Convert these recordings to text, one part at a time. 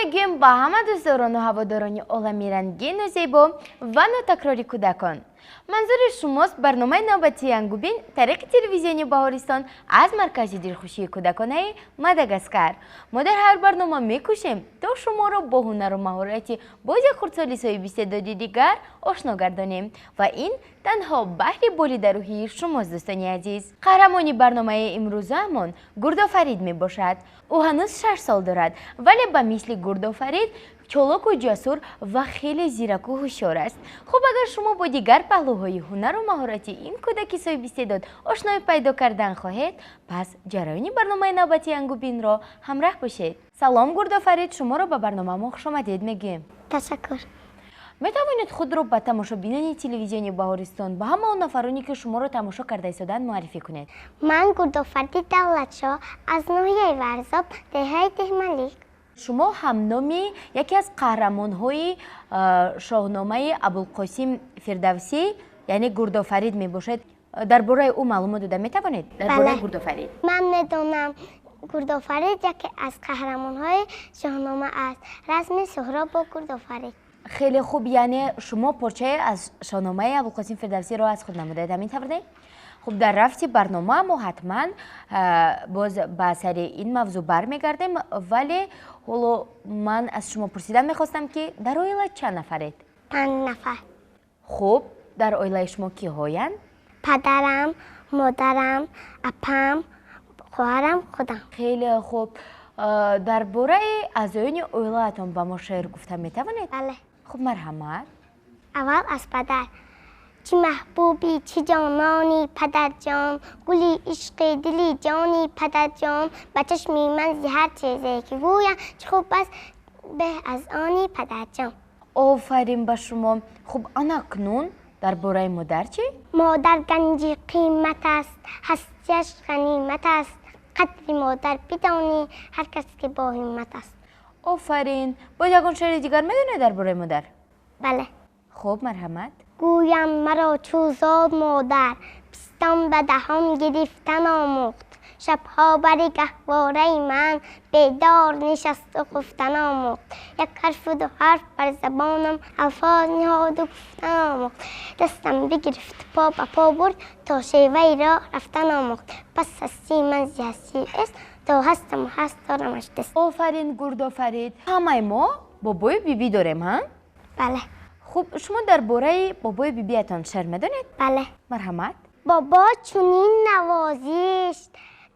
мегӯем ба ҳама дӯстдорону ҳаводорони олами рангину зебо ва нотакрори кӯдакон. манзури шумост барномаи навбатии Янгубин тариқи телевизиони Баҳористон аз маркази дилхушии кӯдаконаи Мадагаскар. мо дар ҳар барнома мекӯшем то шуморо бо ҳунару маҳорати бози хурдсолисои бистеъдоди дигар ошно гардонем ва ин танҳо баҳри болида рӯҳии шумост дӯстони азиз. қаҳрамони барномаи имрӯзаамон Гурдофарид мебошад. ӯ ҳанӯз 6 сол дорад, вале ба мисли Гурдофарид чолоку ҷасур ва хеле зираку ҳушёр аст. хуб агар шумо бо дигар паҳлӯҳои ҳунару маҳорати ин кӯдаки соҳибистеъдод ошноӣ пайдо кардан хоҳед, пас ҷараёни барномаи навбатии Янгубинро ҳамроҳ бошед. салом Гурдофарид, шуморо ба барномамо хушомадед мегӯем. ташаккур. метавонед худро ба тамошобинони телевизиони Баҳористон ба ҳама он нафароне ки шуморо тамошо карда истоданд муаррифӣ кунед. ман Гурдофарид Давлатшоҳ аз ноҳияи Варзоб, деҳаи Деҳмалик. шумо ҳамноми яке аз қаҳрамонҳои шоҳномаи Абулқосим Фирдавсӣ, яъне Гурдофарид мебошед. дар бораи ӯ маълумот дода метавонед? дар бораи Гурдофарид ман медонам Гурдофарид яке аз қаҳрамонҳои шоҳнома аст. расми Суҳробу Гурдофарид. хеле хуб, яъне шумо порчае аз шоҳномаи Абулқосим Фирдавсиро аз худ намудаед, ҳамин тавр? хуб, дар рафти барнома мо ҳатман боз ба асари ин мавзӯъ бармегардем, вале ҳоло ман аз шумо пурсидан мехостам ки дар оила чанд нафаред? 5 нафар. хуб, дар оилаи шумо киҳоянд? падарам, модарам, апам, хоҳарам, худам. хеле хуб. дар бораи аъзоёни оилаатон ба мо шеър гуфта метавонед? бале. хуб, марҳамат. аввал аз падар. چی محبوبی چی جانانی پدرجان گلی عشق دلی جانی پدرجان به چشمی من زی هر چیزی که گویم چه خوب است به از آنی پدرجان. آفرین به شما. خوب اکنون درباره مادر چی؟ مادر گنجی قیمت است، هستیش غنیمت است، قدر مادر بدانی هر کس که با همت است. آفرین. با یگان شعر دیگر میدونه درباره مادر؟ بله. خوب مرحمت. گویم مرا چوزاد مادر پستان به دهان گرفتن آموخت، شبها بر گهواره من بیدار نشست و خفتن آموخت، یک حرف و دو حرف بر زبانم الفاظ نهاد و گفتن آموخت، دستم بگرفت پا به پا برد تا شیوه را رفتن آموخت، پس هستی من زی هستی است تا هستم و هست دارمش دست. آفرین گرد آفرید. همه ما بابای بیبی داریم ها؟ بله. خوب شما درباره بابای بیبیتان شعر میدونید؟ بله. مرحمت. بابا چنین نوازش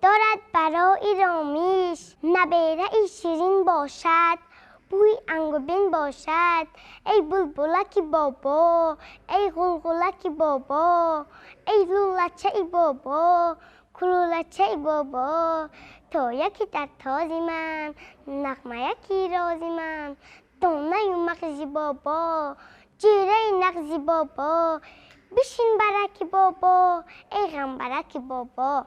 دارد برای رامیش، نبیره ای شیرین باشد بوی انگبین باشد، ای بلبلکی بابا ای غلغلکی بابا ای لولچه ای بابا کلولچه ای بابا، تا یکی در تازی من نغمه یکی رازی من، دانه مغزی بابا جیره نغزی بابا، بشین برکی بابا ای غم برکی بابا.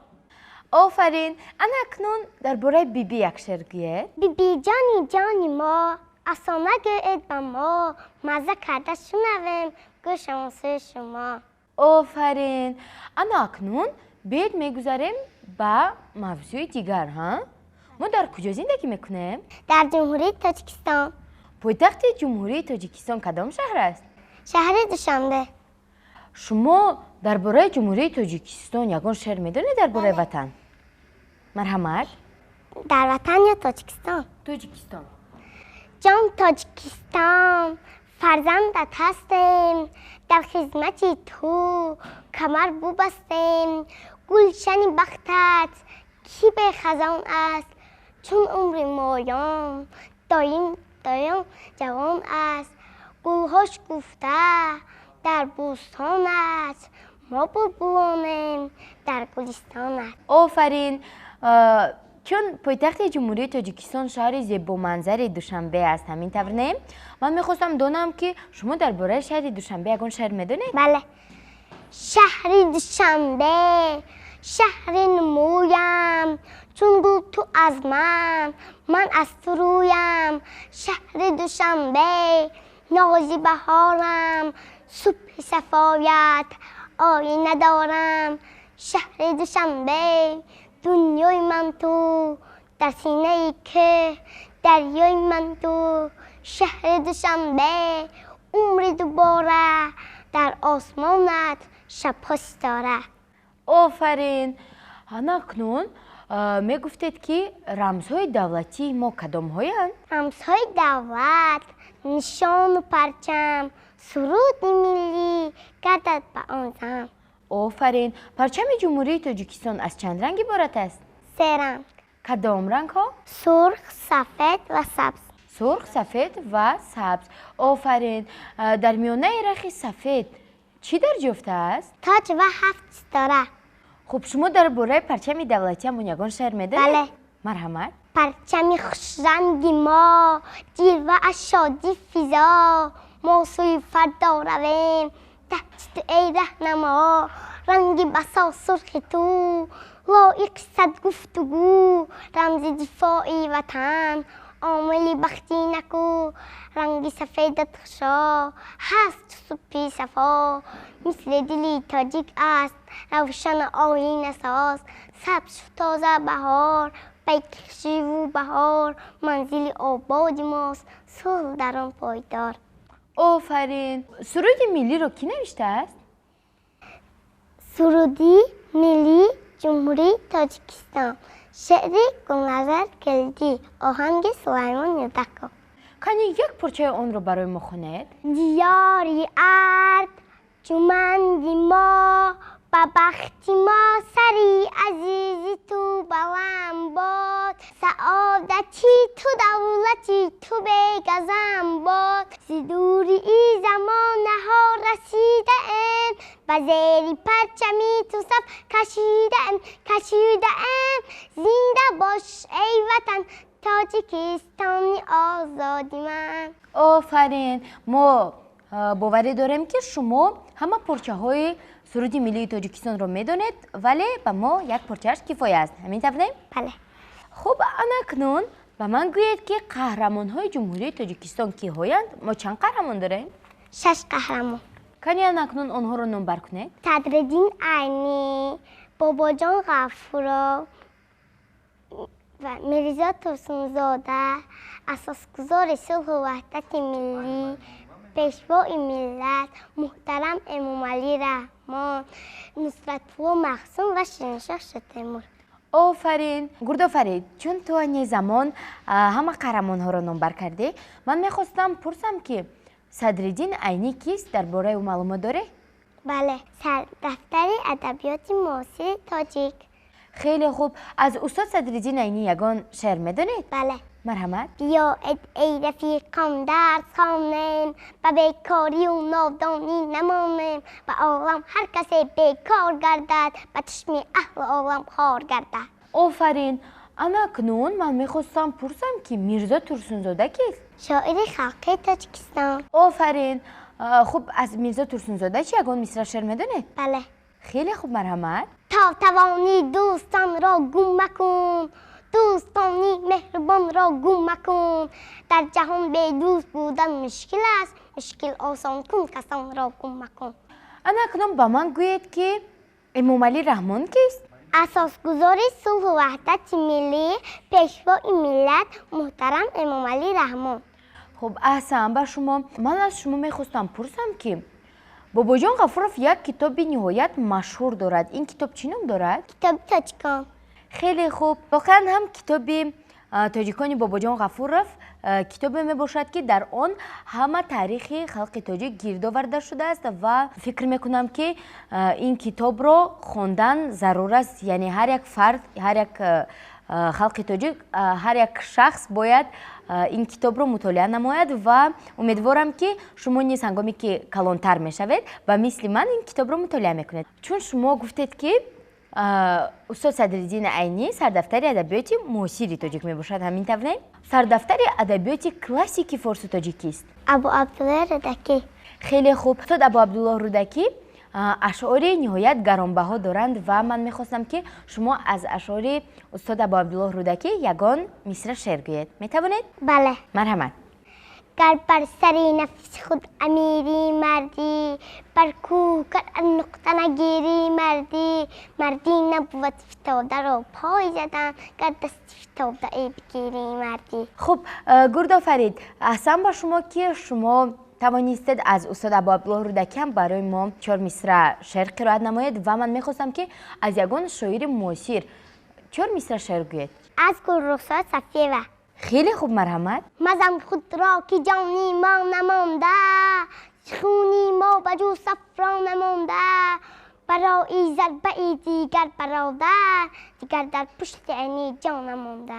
آفرین. انا اکنون درباره بیبی یک شعر گوید. بیبی جانی جانی ما افسانه گوید به ما، مزه کرده شنویم گوشمان سوی شما. آفرین. انا اکنون بیاید میگذاریم با موضوع دیگر ها؟ ما در کجا زندگی میکنیم؟ در جمهوری تاجیکستان. پایتخت جمهوری تاجیکستان کدام شهر است؟ شهر دوشنبه. شما درباره جمهوری تاجیکستان یگان شعر میدونید درباره وطن؟ مرحمت. در وطن یا تاجیکستان؟ تاجیکستان. جان تاجیکستان فرزندت هستیم، در خدمتی تو کمر بو بستیم، گلشن بختت کی به خزان است، چون عمر مایان دایم جوان است، گلهاش گفته در بوستانت ما بلبلانیم در گلستانت. آفرین. چون پایتخت جمهوری تاجیکستان شهر زیبا منظر دوشنبه است، همین طور نه؟ من میخواستم دونم که شما درباره شهر دوشنبه یگان شهر میدونید؟ بله. شهر دوشنبه شهر نمویم، چون گل تو از من از تو رویم، شهر دوشنبه نازی بهارم، صبح صفایت آینه دارم، شهر دوشنبه دنیای من تو در سینه که دریای من تو شهر دوشنبه عمر دوباره در آسمانت شبها ستاره. آفرین. اکنون میگفتید که رمزهای دولتی ما کدام‌هایند؟ رمزهای دولت نشان و پرچم سرود ملی گردد به آن زم. آفرین. پرچم جمهوری تاجیکستان از چند رنگ عبارت است؟ 3 رنگ: کدام رنگ ها؟ سرخ، سفید و سبز. سرخ، سفید و سبز. آفرین. در میانه رخ سفید چی در جفته است؟ تاج و 7 ستاره. خب شما در باره پرچم دولتی همون یگان شعر میدونید؟ بله. مرحمت. پرچم خوشرنگ ما جلوه از شادی فضا، ما سوی فردا رویم دست ای رهنما. رنگ بسا سرخ تو لایق صد گفتگو، رمز دفاعی وطن عامل بختی نکو. رنگ سفیدت خوشا هست صبحی صفا، مثل دلی تاجیک است روشن آیین ساز. سبز تازه بهار پیکشی و بهار، منزل آباد ماست صلح در آن پایدار. آفرین. سرود ملی رو کی نوشته است؟ سرودی ملی جمهوری تاجیکستان، شعر گلنظر کلدی، آهنگ سلیمان یدکو. کنی یک پارچه آن رو برای ما خوانید؟ دیاری ارد جمندی ما، به بختی ما سری عزیزی تو بلند باد. سعادتی تو دولتی تو بگزم باد، زدوری ای زمانه ها رسیده ام، و زیری پرچمی تو صف کشیده ام. زنده باش ای وطن تاجیکستانی آزادی من. آفرین. ما باوری داریم که شما همه پارچه های سرود ملی تاجیکستان رو میدونید، ولی به ما یک پارچهش کفایه است. همین طبعا؟ بله. خب اکنون به من گویید که قهرمان های جمهوری تاجیکستان کی هایند؟ ما چند قهرمان داریم؟ 6 قهرمان. کنی اکنون آنها رو نام بر کنید؟ صدرالدین عینی، باباجان غفورا و میرزا توسنزاده، اساسگزار صلح و وحدت ملی، پیشوای ملت محترم امام علی رحمان، نصرت‌الله محسن و شیرین‌شاه تیمور. آفرین. گرد فرید، چون تو این زمان همه قهرمان ها رو نام بر کردی، من میخواستم پرسم که صدرالدین عینی کیست؟ درباره او معلومات داره؟ بله، سردفتر ادبیات معاصر تاجیک. خیلی خوب. از استاد صدرالدین عینی یگان شعر میدونید؟ بله. مرحمت. بیا ای رفیقان درس خوانیم، و بیکاری و نادانی نمانیم، و عالم هر کسی بیکار گردد، و چشم اهل عالم خار گردد. آفرین. اکنون من میخواستم پرسم که میرزا ترسونزاده کیست؟ شاعر خلقی تاجیکستان. آفرین. خب از میرزا ترسونزاده چی یگان مصرع شعر میدونید؟ بله. خیلی خوب. مرحمت. تا توانی دوستان را گم مکن، دوستانی مهربان را گم مکن. در جهان به دوست بودن مشکل است، مشکل آسان کن کسان را گم مکن. اکنون با من گویید که امام علی رحمان کیست؟ اساسگزار صلح و وحدت ملی، پیشوای ملت محترم امام علی رحمان. خب احسن به شما. من از شما میخواستم پرسم که باباجان غفورов یک کتاب نهایت مشهور دارد. این کتاب چی نام دارد؟ کتاب تاجیکان. خیلی خوب. واقعا هم کتاب تاجیکان باباجان غفورов کتابی می باشد که در آن همه تاریخ خلق تاجیک گرد آورده شده است و فکر میکنم که این کتاب را خواندن ضرور است. یعنی هر یک فرد، هر یک خلق تاجیک، هر یک شخص باید این کتاب رو مطالعه نماید و امیدوارم که شما نیز هنگامی که کلانتر میشوید و مثل من این کتاب رو مطالعه میکنید. چون شما گفتید که استاد صدرالدین عینی سردفتر ادبیات معاصر تاجیک میباشد، همین طوره؟ سردفتر ادبیات کلاسیک فارس تاجیکی است. ابو عبدالله رودکی. خیلی خوب. استاد ابو عبدالله رودکی اشعار نهایت گرانبها دارند و من میخواستم که شما از اشعار استاد ابو عبدالله رودکی یگان مصرع شعر گویید. میتوانید؟ بله. مرحمت. گر بر سر نفس خود امیری مردی بر کوه گر نقطه نگیری مردی نبود فتاده را پای زدن گر دست فتاده ای بگیری مردی. خب گردآفرید، احسن با شما که شما توانستید از استاد ابوعبدالله رودکیان برای ما 4 مصرع شعر قرائت نمایید و من میخواستم که از یگان شاعر معاصر 4 مصرع شعر گویید. از گلرخسار صفیه. خیلی خوب، مرحمت. مزن خود را که جانی ما نمانده خونی ما بجو صفرا نمانده برای ضربه ای دیگر برادر دیگر در پشت عینی جان نمانده.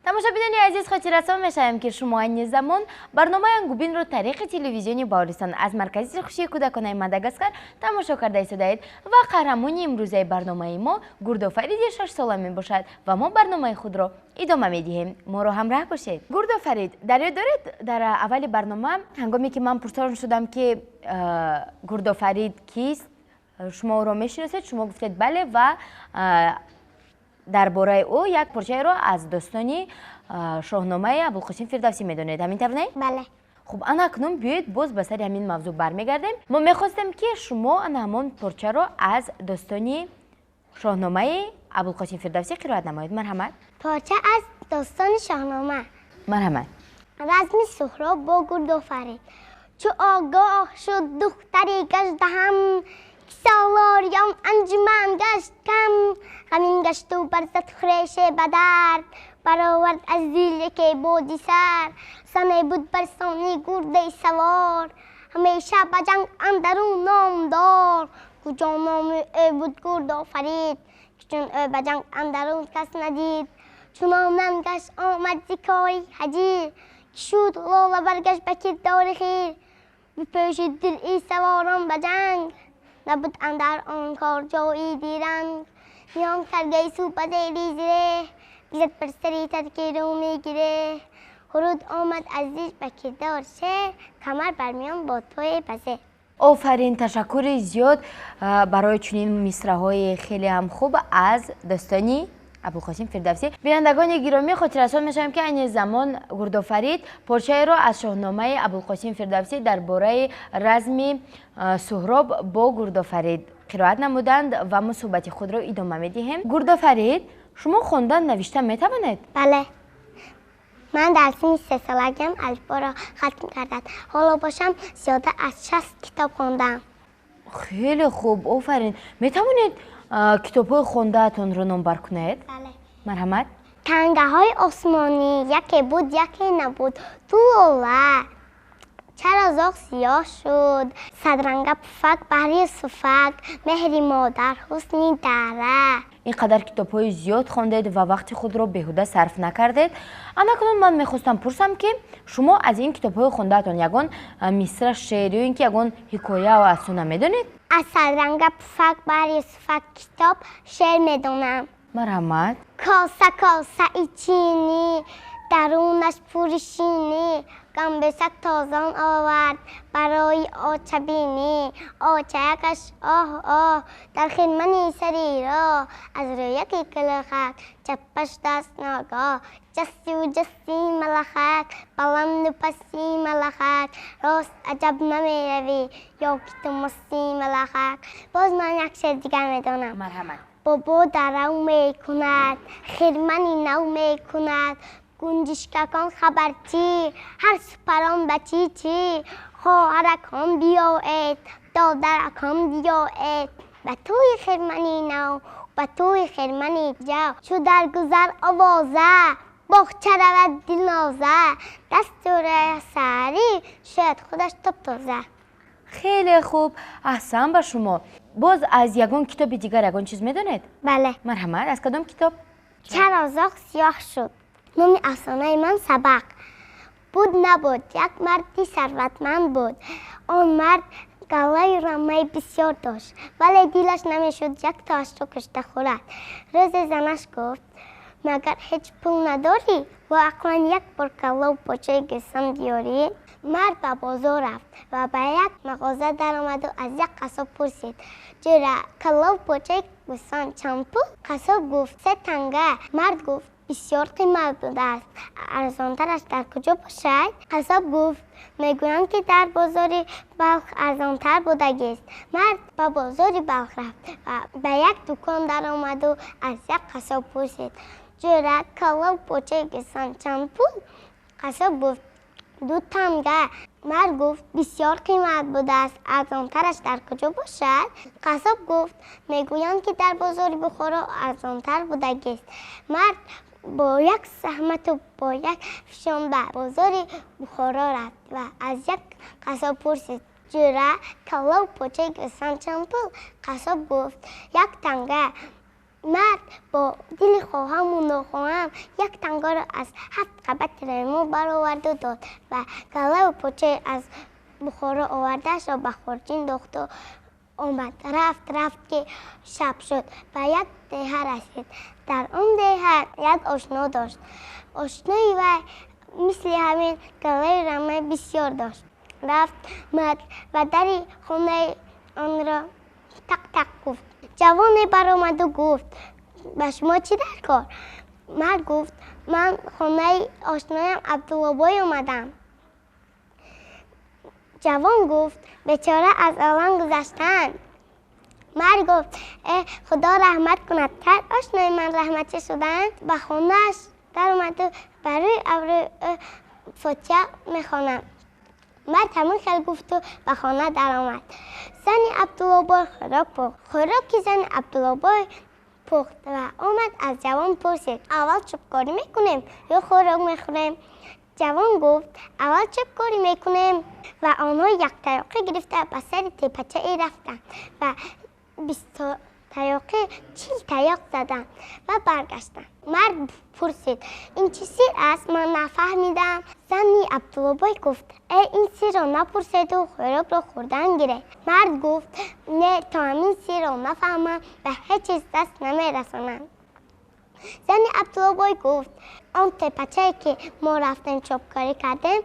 تماشاچیان عزیز، خاطررسان میشویم که شما این زمان برنامه انگوبین رو طریق تلویزیونی بهارستان از مرکز سرخوشی کودکان ماداگاسکار تماشا کرده ایستادید و قهرمان امروزه برنامه ما گردآفرید 6 ساله می باشد و ما برنامه خود را ادامه میدهیم. ما رو همراه باشید. گردآفرید، در یاد دارید در اول برنامه هنگامی که من پرسان شدم که گردآفرید کیست، شما او را میشناسید؟ شما گفتید بله و درباره او یک پارچه را از داستانی شاهنامه ابوالقاسم فردوسی میدونید، همین طور نه؟ بله. خب انا اکنون بیایید باز به سر همین موضوع برمیگردیم. ما میخواستیم که شما همان پارچه را از داستانی شاهنامه ابوالقاسم فردوسی قرائت نمایید. مرحمت. پارچه از داستان شاهنامه. مرحمت. رزم سهراب با گردآفرید. چو آگاه شد دختری گژدهم سالاریان انجمن گشت کم غمین گشت و برزد خریش بدرد برآورد از زیر که بودی سر سنه بود بر سانی گرده سوار همیشه به جنگ اندرون نامدار کجا نام او بود گردآفرید که چون او به جنگ اندرون کس ندید چون ننگش آمد زکاری هجیر که شد لاله برگشت به کردار خیر بپوشید دل ای سواران به جنگ نبود اندر آن کار جایی دیرنگ میان کرگه سوپه زیری زیره بیزد بر سری ترکی رو میگیره خرود آمد عزیز به کردار شعر کمر برمیان با توی بزه. آفرین، تشکر زیاد برای چنین مصرع‌های خیلی هم خوب از داستانی ابوالقاسم فردوسی. بینندگان گرامی، خاطررسان میشویم که این زمان گردآفرید پارچه را از شاهنامه ابوالقاسم فردوسی درباره رزم سهراب با گردآفرید قرائت نمودند و ما صحبت خود را ادامه میدهیم. گردآفرید، شما خواندن نوشتن میتوانید؟ بله. من در سن 3 سالگیم الفبا را ختم کردم. حالا باشم زیاده از 60 کتاب خواندم. خیلی خوب، آفرین. میتوانید کتاب‌های خونده‌تان را نام بر کنید؟ بله. مرحمت. تنگه‌های آسمانی یکی بود یکی نبود توله چرا زاغ سیاه شد صدرنگه پفک بحری سفک مهری مادر حسنی دره. اینقدر کتاب‌های زیاد خواندید و وقت خود را بیهوده صرف نکردید. اکنون من میخواستم پرسم که شما از این کتاب‌های خونده‌تان یگان مصرع شعری و اینکه یگان حکایه و افسانه میدونید؟ از صدرنگه پفک بحری سفک کتاب شعر میدونم. مرحمت. کاسه کاسه ای چینی درونش پوری شینی گنبسک تازان آورد برای آچه بینی آچه یکش آه آه در خیمنی سری را از روی یکی کلخک چپش دست ناگاه جستی و جستی ملخک بلند و پستی ملخک راست عجب نمی روی یا که تو مستی ملخک. باز من یک شعر دیگر میدونم. مرحمت. بابا درو می کند خیمنی نو می کند گنجشککان خبرچی هر سپران بچی چی خواهرکان بیایید دادرکان بیایید به توی خرمنی نو به توی خرمنی جو چو در گذر آوازه باغچه رود دل نازه دستور سری شاید خودش تب تازه. خیلی خوب، احسن به شما. باز از یگان کتاب دیگر یگان چیز میدونید؟ بله. مرحمت. از کدام کتاب؟ چرا زاغ سیاه شد. نام افسانه من سبق بود نبود یک مردی ثروتمند بود. آن مرد گله رمه بسیار داشت ولی دیلش نمیشد یک تا از تو کشته خورد. روز زنش گفت مگر هیچ پول نداری و اقلا یک بار کله و پاچه گسم بیاری؟ مرد به بازار رفت و به یک مغازه در آمد و از یک قصاب پرسید چرا کله و پاچه گوسفند چند پول؟ قصاب گفت 3 تنگه. مرد گفت بسیار قیمت بوده است، ارزانترش در کجا باشد؟ قصاب گفت میگویند که در بازار بلخ ارزانتر بوده است. مرد به بازار بلخ رفت و به یک دکان در آمد و از یک قصاب پرسید جوره کالا و پاچه گوسفند چند پول؟ قصاب گفت 2 تمگه. مرد گفت بسیار قیمت بوده است، ارزانترش در کجا باشد؟ قصاب گفت میگویند که در بازار بخارا ارزانتر بوده است. مرد با یک زحمت و با یک فشان به بازار بخارا رفت و از یک قصاب پرسید جوره کالا و پاچه گوسفند چند پول؟ قصاب گفت 1 تنگه. مرد با دل خواهم و ناخواهم 1 تنگه را از 7 قبط لیمو برآورد و داد و کله و پاچه از بخارا آوردهش را به خورجین انداخت و آمد. رفت که شب شد و یک دیه رسید. در آن دیه یک آشنا داشت. آشنای وی مثل همین کله رمه بسیار داشت. رفت مرد و در خانه آن را تق تق گفت. جوانی برآمد و گفت به شما چی در کار؟ مرد گفت من خانه آشنایم عبدالله آمدم. جوان گفت بیچاره از عالم گذشتند. مرد گفت ای خدا رحمت کند، تر آشنای من رحمتی شدند. به خانه‌اش در آمد و برای ابروی فاتحه میخواند. مرد همون خیلی گفت و به خانه در آمد. زن عبدالله خوراک پخت. خوراکی زن عبدالله پخت و آمد از جوان پرسید اول چوبکاری میکنیم یا خوراک میخوریم؟ جوان گفت اول چوبکاری میکنیم و آنها یک تیاقی گرفته به سر تیپچه ای رفتند و 20 تیاقی 40 تیاق زدند و برگشتند. مرد پرسید این چه سیر است؟ من نفهمیدم. زنی عبدالله گفت ای این سیر را نپرسید و خوراک را خوردن گیره. مرد گفت نه تا همین سیر را نفهمم به هیچ چیز دست نمیرسانم. زنی عبدالله گفت آن تیپچه که ما رفتیم چوبکاری کردیم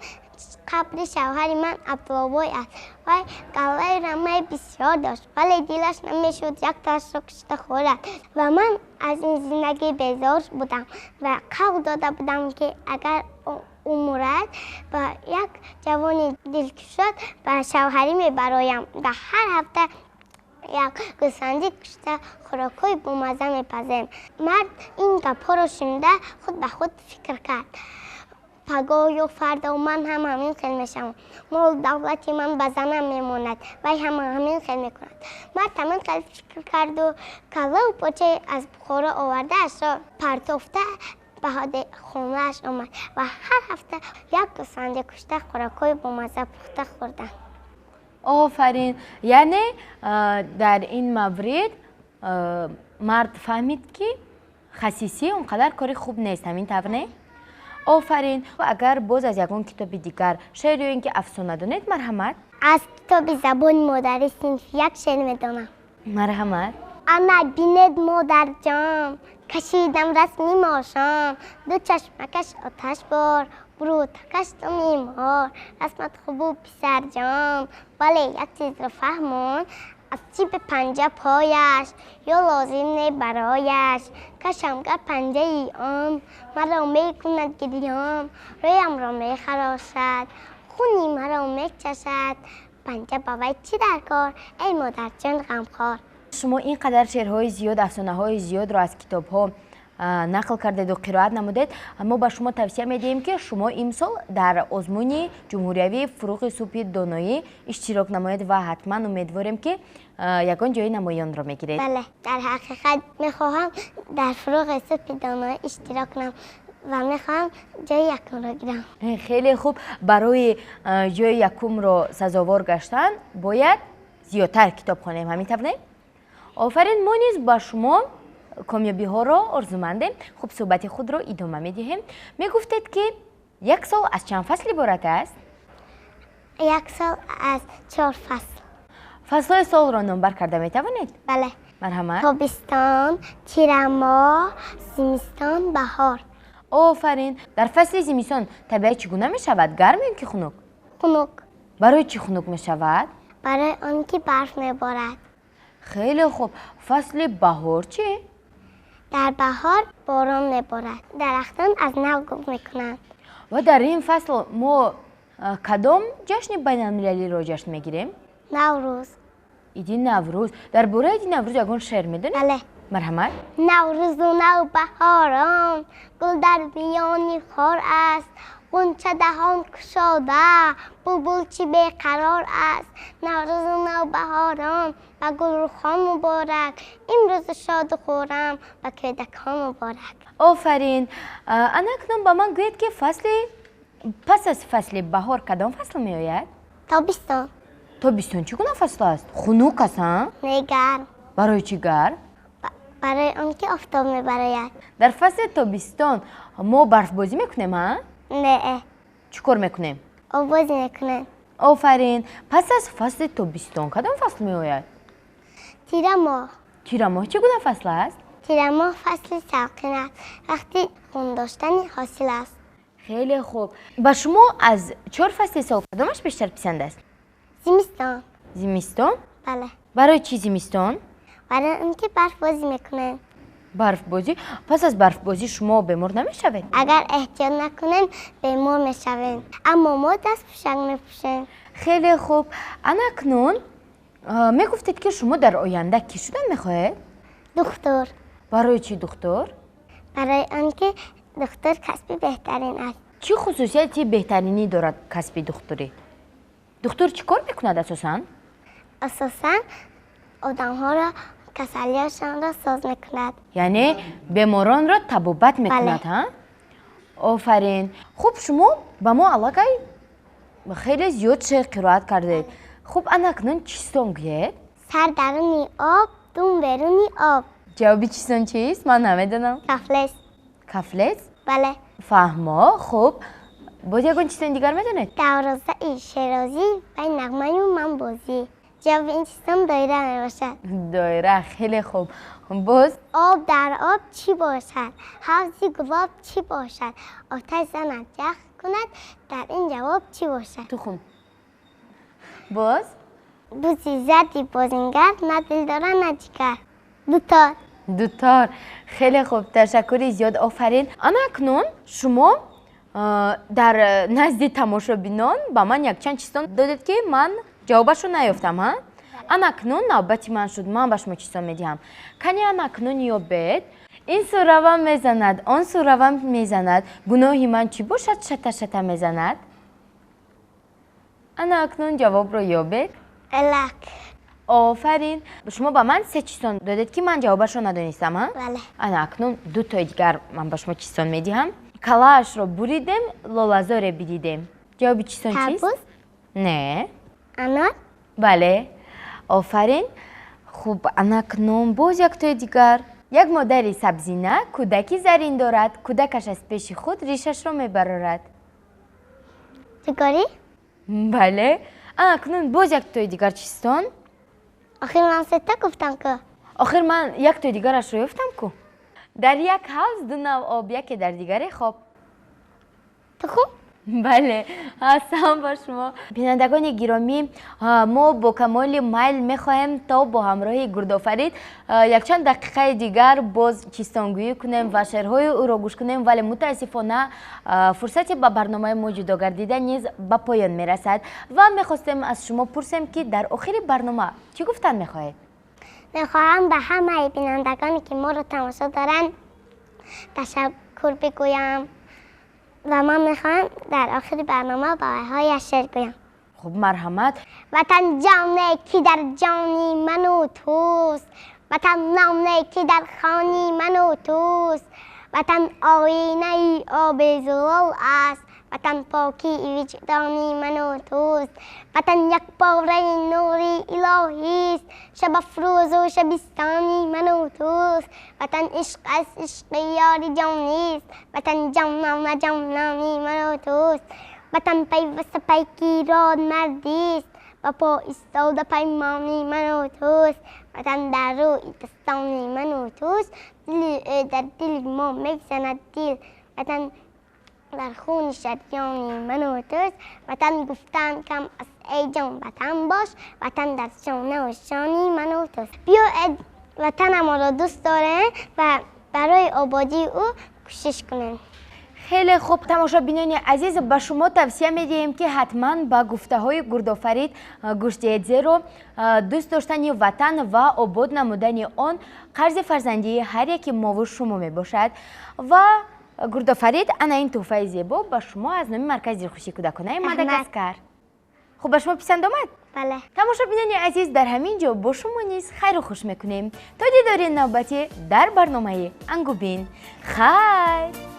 قبل شوهر من عبدالله است و گله رمه بسیار داشت ولی دلش نمیشد یک تاش را کشته خورد و من از این زندگی بیزار بودم و قول داده بودم که اگر او مرد و یک جوانی دلکش شد و شوهری میبرایم و هر هفته یک گوسفندی کشته خوراکای بامزه میپزیم. مرد این گپ‌ها را شنیده خود به خود فکر کرد پگاه یا فردا من هم همین خیل میشم. مال دولتی من به زنم میماند و هم همین خیل میکند. مرد همین خیل فکر کرد و کله و پاچه از بخارا آورده اش را پرتافته به خونه‌اش آمد و هر هفته یک گوسفند کشته خوراکای بامزه پخته خوردند. آفرین. یعنی در این مورد مرد فهمید که خسیسی اونقدر کاری خوب نیست. همین طور نه؟ آفرین. و اگر باز از یکون کتاب دیگر شعر یا اینکه افسانه دانید مرحمت؟ از کتاب زبان مادری صنف 1 شعر میدانم. مرحمت. انا بینید مادر جان کشیدم رسمی ماشام 2 چشمکش آتش بار برو تکشتم ایمار رسمت خوب پسر جان ولی یک چیز رو فهمون از چیب پنجه پایش یا لازم نه برایش کشمگر پنجه ای آم مرا میکند گریام رویم را میخراشد خونی مرا میکشد پنجه با وی چی در کار ای مادر جان غمخوار. شما اینقدر شعرهای زیاد افسانه‌های زیاد را از کتاب‌ها نقل کردید و قرائت نمودید. ما به شما توصیه میدیم که شما امسال در آزمون جمهوریوی فروغ صبح دانایی اشتراک نمایید و حتما امیدواریم که یگان جای نمایان را میگیرید. بله در حقیقت میخواهم در فروغ صبح دانایی اشتراک کنم و میخواهم جای یکم را گیرم. خیلی خوب. برای جای یکم را سزاوار گشتن باید زیادتر کتاب خوانیم. همین طور نه؟ آفرین. ما نیز با شما کامیابی ها را آرزومندیم. خب صحبت خود را ادامه میدهیم. میگفتید که 1 سال از چند فصل عبارت است؟ 1 سال از 4 فصل. فصلهای سال را نامبر کرده میتوانید؟ بله. مرحمت. تابستان، تیر ماه، زمستان، بهار. آفرین. در فصل زمستان طبیعت چگونه می شود؟ گرم یا که خنک؟ خنک. برای چی خنک می شود؟ برای آنکه برف میبارد. خیلی خوب. فصل بهار چیه؟ در بهار باران میبارد. درختان از نو گل میکنند. و در این فصل ما کدام جشن بین المللی را جشن میگیریم؟ نوروز. ایدی نوروز. در باره ایدی نوروز یگان شعر میدونی؟ بله. مرحمت. نوروز و نوبهاران گل در میان خار است، غنچه دهان گشاده بلبل چی بیقرار است. نوروز و نوبهاران و گلرخان مبارک، امروز شاد و خورم و کودکان مبارک. آفرین. اکنون با من گوید که پس از فصل بهار کدام فصل می آید؟ تابستان. تابستان چگونه فصل است؟ خنک است ها؟ نه، گرم. برای چی گرم؟ برای آنکه آفتاب میبراید. در فصل تابستان ما برف بازی میکنیم ها؟ نه. چی کار میکنیم؟ آب بازی میکنن. آفرین. پس از فصل تابستان کدام فصل می آید؟ تیر ماه. تیر ماه چگونه فصل است؟ تیر ماه فصل ساکن است، وقتی خون داشتن حاصل است. خیلی خوب. با شما از 4 فصل سال کدامش بیشتر پسند است؟ زمستان. زمستان؟ بله. برای چی زمستان؟ برای اینکه برف بازی میکنن. برف بازی؟ پس از برف بازی شما بیمار نمیشوید؟ اگر احتیاط نکنن بیمار میشوند، اما ما دست پوشک میپوشیم. خیلی خوب. اکنون میگفتید که شما در آینده کی شدن میخواهید؟ دکتر. برای چی دکتر؟ برای آنکه دکتر کسب بهترین است. چی خصوصیتی بهترینی دارد کسب دکتری؟ دکتر چی کار میکند اساساً؟ اساساً آدم‌ها را کسلی‌هاشان را ساز میکند. یعنی بیماران را طبابت میکند ها؟ آفرین. خوب شما با ما علاقه خیلی زیاد شعر قرائت کردید. خوب اکنون چیستان گوید؟ سر درونی آب، دون بیرونی آب. جوابی چیستان چیست؟ من نمیدونم. کفلس. کفلت؟ بله. فهما. خوب باز یکون چیستان دیگر میدونید؟ دوازده ای شیرازی و نغمه و من بازی. جواب این چیستان دایره میباشد. دایره. خیلی خوب. باز آب در آب چی باشد؟ حوضی گلاب چی باشد؟ آتش زند یخ کند، در این جواب چی باشد؟ تخم. باز بوزی زدی بازنگر، نه دل داره نه جگر. دوتار. خیلی خوب. تشکر زیاد. آفرین. اکنون شما در نزد تماشابینان با من یک چند چیستان دادید که من جوابش رو نیافتم ها؟ اکنون نوبتی من شد. من به شما چیستان میدیم. کنی اکنون یابید این سو روان میزند، آن سو روان میزند، گناهی من چی باشد شتا شتا میزند؟ اکنون جواب رو یابید. الک. آفرین. شما با من 3 چیستان دادید که من جوابش رو ندونستم ها؟ بله. اکنون 2 تا دیگر من به شما چیستان میدیم. کلاش رو بریدیم، لالازار بدیدیم. جوابی چیستان چیست؟ تربوز. نه. انار. بله. آفرین. خوب اکنون باز یک تا دیگر. یک مادر سبزینه کودکی زرین دارد، کودکش از پیش خود ریشش را میبرارد. سیگاری. بله. اکنون باز یک تا دیگر چیستان؟ آخر من 3 تا گفتم که. آخر من یک تا دیگرش رو یافتم کو. در یک حوض 2 نوع آب، یکی در دیگر خواب. تخم. بله. هستم با شما. بینندگان گرامی، ما با کمال میل میخواهیم تا با همراه گردآفرید یک چند دقیقه دیگر باز چیستانگویی کنیم و شعرهای او را گوش کنیم، ولی متاسفانه فرصتی به برنامه ما جدا گردیده نیز به پایان میرسد و میخواستیم از شما پرسیم که در آخر برنامه چی گفتن میخواهید؟ میخواهم به همه بینندگانی که ما رو تماشا دارن تشکر بگویم و من میخوام در آخر برنامه های شعر گویم. خب مرحمت. وطن جانه کی در جانی من و توست، وطن نامه کی در خانی من و توست، وطن آینه ای آب زلال است، وطن پاکی وجدانی من و توست، وطن یک باره نوری الهی است، شب افروز و شبستانی من و توست، وطن عشق از عشق یاری جانی است، وطن جانانه جانانی من و توست، وطن پیوسته پیگیران مردی است و پا ایستاده پیمانی من و توست، وطن در روی دستانی من و توست، دل در دل ما میزند دل، وطن در خون شریانی من و توست وطن گفتن کم از ای جان وطن باش وطن در شانه و شانی من و توست بیا وطن ما را دوست دارن و برای آبادی او کوشش کنن. خیلی خوب تماشابینان عزیز به شما توصیه میدیم که حتما با گفته های گردآفرید گوش دهید زیرا دوست داشتن وطن و آباد نمودن آن قرض فرزندی هر یکی ما و شما می باشد و گردآفرید انا این تحفه زیبا با شما از نام مرکز دلخوشی کودکانه ماداگاسکار. خب به شما پسند آمد؟ بله. تماشابینان عزیز در همین جا با شما نیز خیر و خوش میکنیم تا دیدار نوبتی در برنامه انگوبین. خیر.